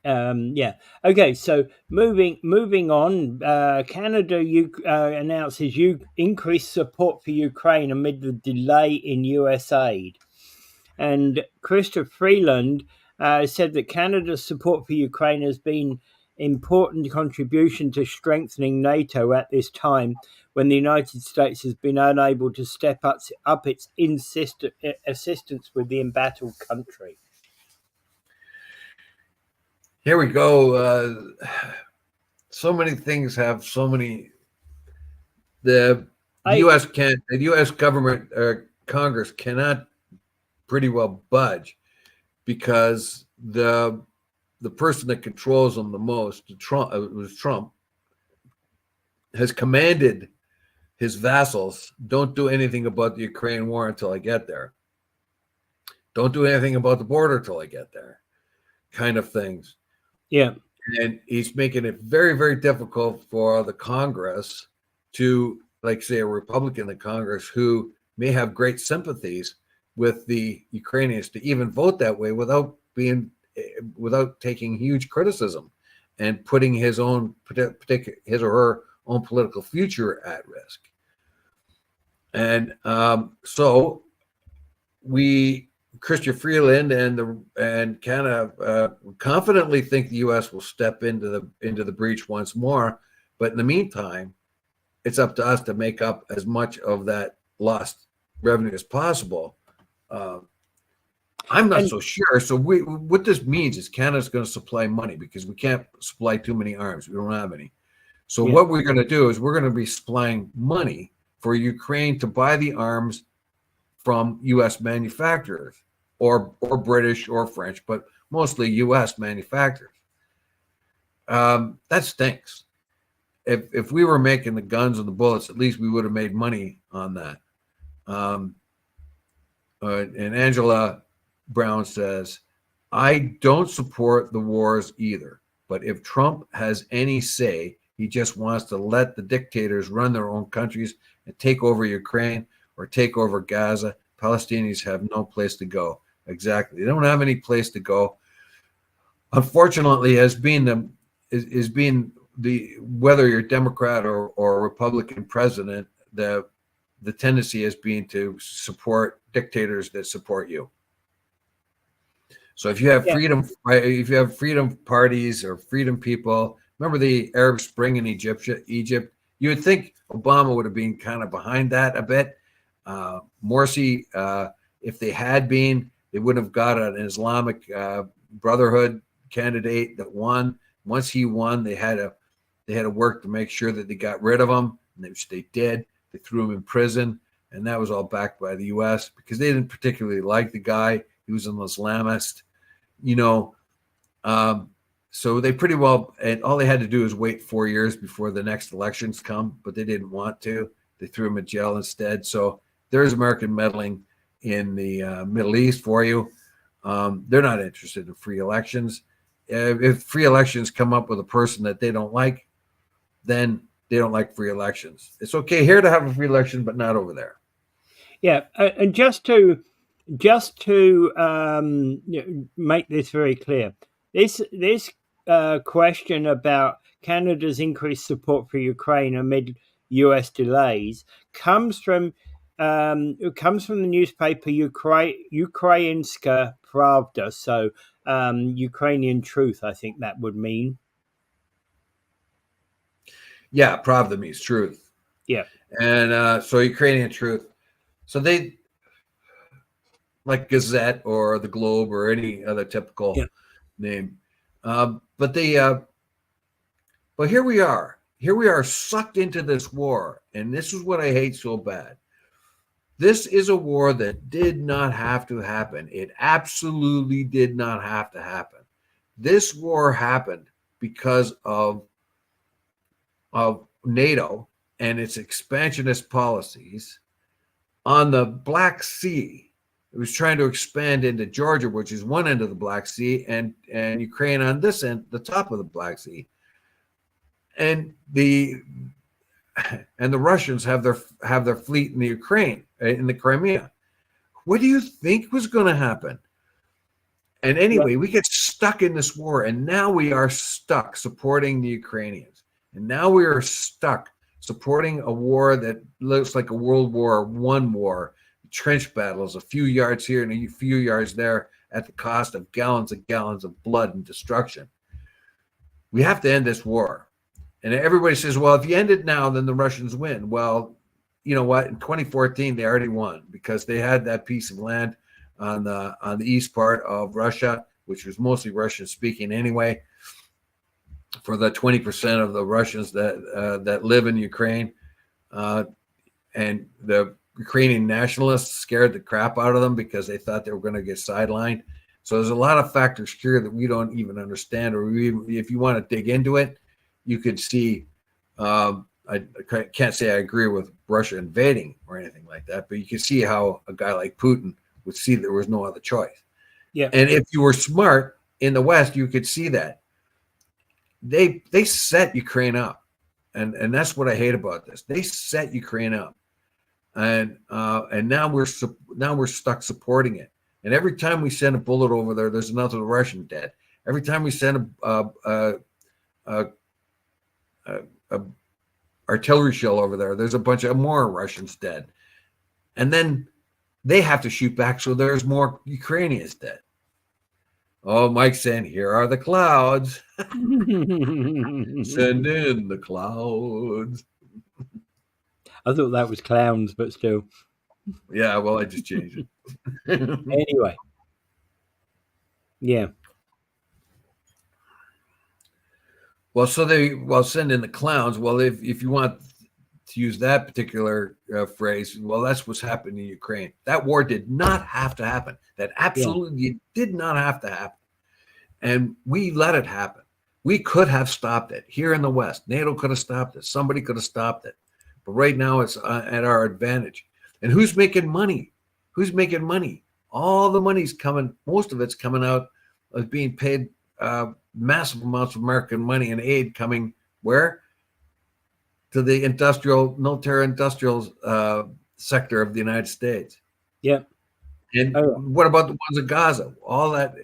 Yeah. Okay. So moving on, Canada announces increased support for Ukraine amid the delay in U.S. aid, and Christopher Freeland said that Canada's support for Ukraine has been important contribution to strengthening NATO at this time when the United States has been unable to step up its assistance with the embattled country. Here we go. So many things have so many. The U.S. government Congress cannot pretty well budge because the person that controls them the most, Trump, has commanded his vassals, don't do anything about the Ukraine war until I get there. Don't do anything about the border till I get there, kind of things. Yeah. And he's making it very, very difficult for the Congress to, like, say, a Republican in Congress who may have great sympathies with the Ukrainians to even vote that way without taking huge criticism and putting his or her own political future at risk. And so Chrystia Freeland and kind of confidently think the U.S. will step into the breach once more. But in the meantime, it's up to us to make up as much of that lost revenue as possible. I'm not so sure. So what this means is Canada's going to supply money because we can't supply too many arms. We don't have any. So what we're going to do is we're going to be supplying money for Ukraine to buy the arms from U.S. manufacturers or British or French, but mostly U.S. manufacturers. That stinks. If we were making the guns and the bullets, at least we would have made money on that. And Angela Brown says, I don't support the wars either, but if Trump has any say, he just wants to let the dictators run their own countries and take over Ukraine or take over Gaza. Palestinians have no place to go. Exactly. They don't have any place to go. Unfortunately, as being the whether you're Democrat or Republican president, the tendency has been to support dictators that support you. So if you have freedom, if you have freedom parties or freedom people, remember the Arab Spring in Egypt, you would think Obama would have been kind of behind that a bit. Morsi, if they had been, they would have got an Islamic Brotherhood candidate that won. Once he won, they had to work to make sure that they got rid of him, which they did. They threw him in prison, and that was all backed by the U.S. because they didn't particularly like the guy. He was an Islamist, so they pretty well, and all they had to do is wait 4 years before the next elections come, but they didn't want to. They threw him in jail instead. So there's American meddling in the Middle East for you. They're not interested in free elections. If free elections come up with a person that they don't like, then they don't like free elections. It's okay here to have a free election, but not over there. Yeah, and just to make this very clear, this question about Canada's increased support for Ukraine amid U.S. delays comes from the newspaper Ukrainska Pravda, so Ukrainian Truth, I think that would mean. Yeah, Pravda means truth. Yeah, and so Ukrainian Truth. So they, like Gazette or the Globe or any other typical name, but here we are. Here we are sucked into this war, and this is what I hate so bad. This is a war that did not have to happen. It absolutely did not have to happen. This war happened because of NATO and its expansionist policies on the Black Sea. It was trying to expand into Georgia, which is one end of the Black Sea, and Ukraine on this end, the top of the Black Sea. And the Russians have their fleet in the Ukraine, in the Crimea. What do you think was going to happen? And anyway, we get stuck in this war, and now we are stuck supporting the Ukrainians. And now we are stuck supporting a war that looks like a World War I war, trench battles, a few yards here and a few yards there at the cost of gallons of blood and destruction. We have to end this war. And everybody says, well, if you end it now, then the Russians win. Well, you know what? In 2014, they already won because they had that piece of land on the east part of Russia, which was mostly Russian speaking anyway, for the 20% of the Russians that live in Ukraine. And the Ukrainian nationalists scared the crap out of them because they thought they were going to get sidelined. So there's a lot of factors here that we don't even understand, or if you want to dig into it, you could see, I can't say I agree with Russia invading or anything like that, but you can see how a guy like Putin would see there was no other choice. Yeah. And if you were smart in the West, you could see that. They set Ukraine up. And that's what I hate about this. They set Ukraine up. And now we're stuck supporting it. And every time we send a bullet over there, there's another Russian dead. Every time we send a artillery shell over there, there's a bunch of more Russians dead. And then they have to shoot back, so there's more Ukrainians dead. Oh, Mike's saying, here are the clouds. Send in the clouds. I thought that was clowns, but still. Yeah, well, I just changed it. Anyway. Yeah. Well, so send in the clowns. Well, if you want to use that particular phrase, well, that's what's happening in Ukraine. That war did not have to happen. That absolutely did not have to happen. And we let it happen. We could have stopped it here in the West. NATO could have stopped it. Somebody could have stopped it. But right now it's at our advantage. And who's making money? Who's making money? All the money's coming. Most of it's coming out of being paid massive amounts of American money and aid coming where? To the military-industrial sector of the United States. Yep. And what about the ones in Gaza? All that,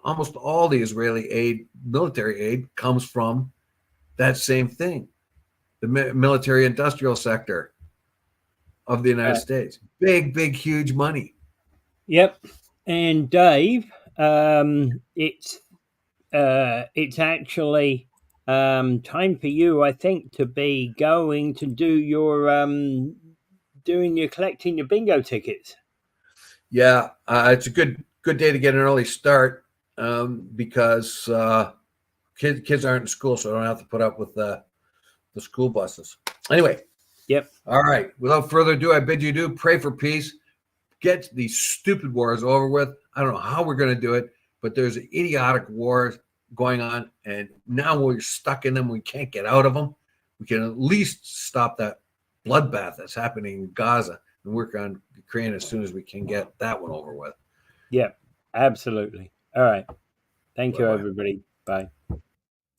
almost all the Israeli aid, military aid, comes from that same thing, the military-industrial sector of the United States. Big, huge money. Yep. And Dave, it's actually time for you, I think, to be going to do your collecting your bingo tickets. Yeah, it's a good day to get an early start because kids aren't in school, so I don't have to put up with the school buses. Anyway. Yep. All right. Without further ado, I bid you adieu. Pray for peace. Get these stupid wars over with. I don't know how we're going to do it, but there's idiotic wars going on, and now we're stuck in them. We can't get out of them. We can at least stop that bloodbath that's happening in Gaza and work on Ukraine as soon as we can get that one over with. Yeah, absolutely. All right. Thank you, everybody. Bye.